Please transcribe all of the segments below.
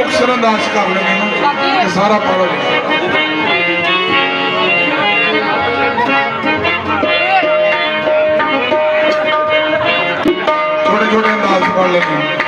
ਮੁਕਤਸਰ ਅੰਦਾਜ਼ ਕਰ ਲੈਣੇ ਨਾ ਕਿ ਸਾਰਾ ਪੜੋ छोटे छोटे अंदाज पढ़ लेते हैं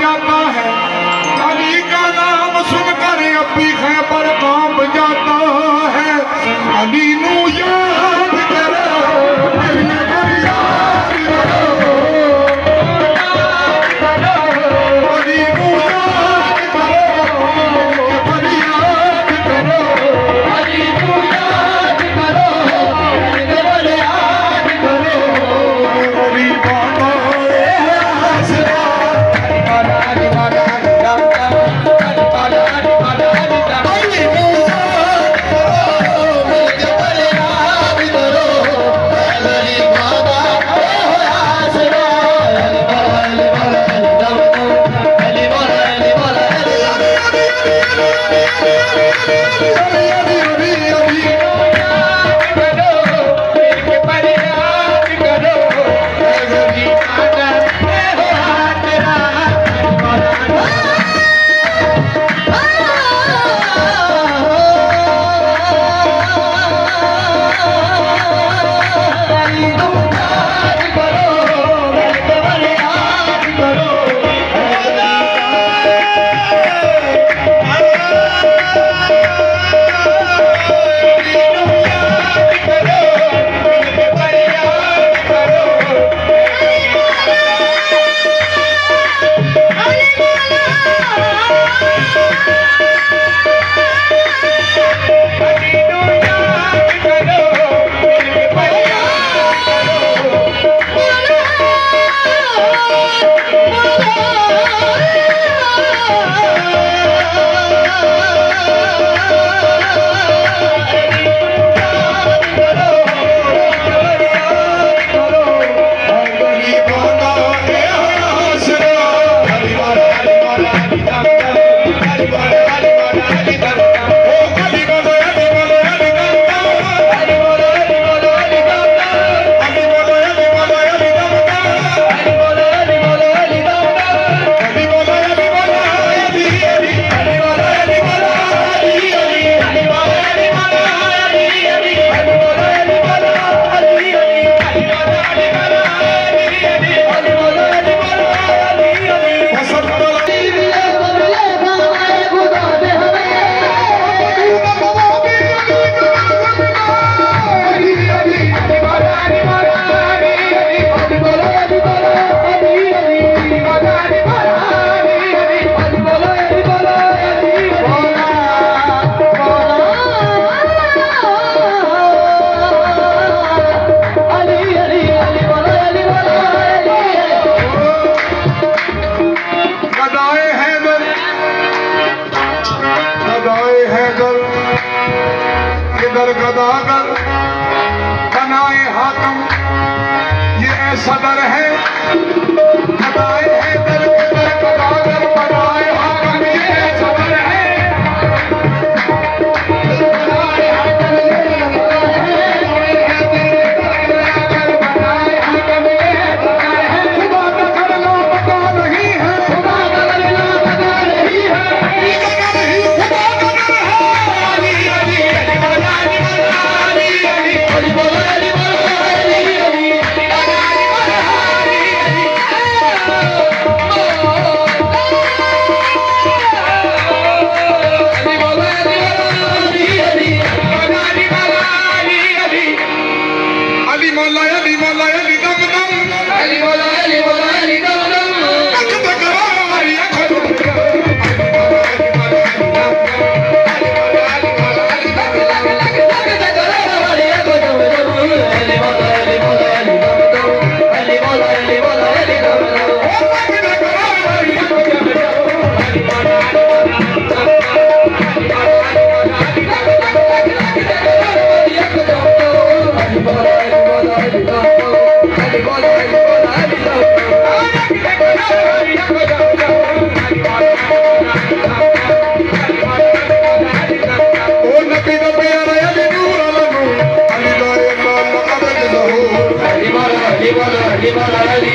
जाता है अली का नाम सुनकर अभी है पर कांप जाता है अली नू याद करो याद करो अली नू याद करो फरियाद करो अली नू याद करो याद करो अली बाबा सदर है अदाए है दर कदागर बनाए हाकम ये सदर है बनाए हाकम ये बनाए हाकम ये खुदा का करना पता नहीं है खुदा का करना पता नहीं है खुदा का डर है अली अली अली बोला अली अली अली बोला अली अली मौला अली मौला अली दम दम अली मौला अली मौला अली दम दम अकद करो हमारी आंखों अली मौला अली मौला अली दम दम अली मौला अली मौला अली दम दम अकद करो हमारी आंखों अली मौला अली मौला अली दम दम अली मौला अली मौला अली दम दम अकद करो हमारी आंखों अली मौला अली मौला Ali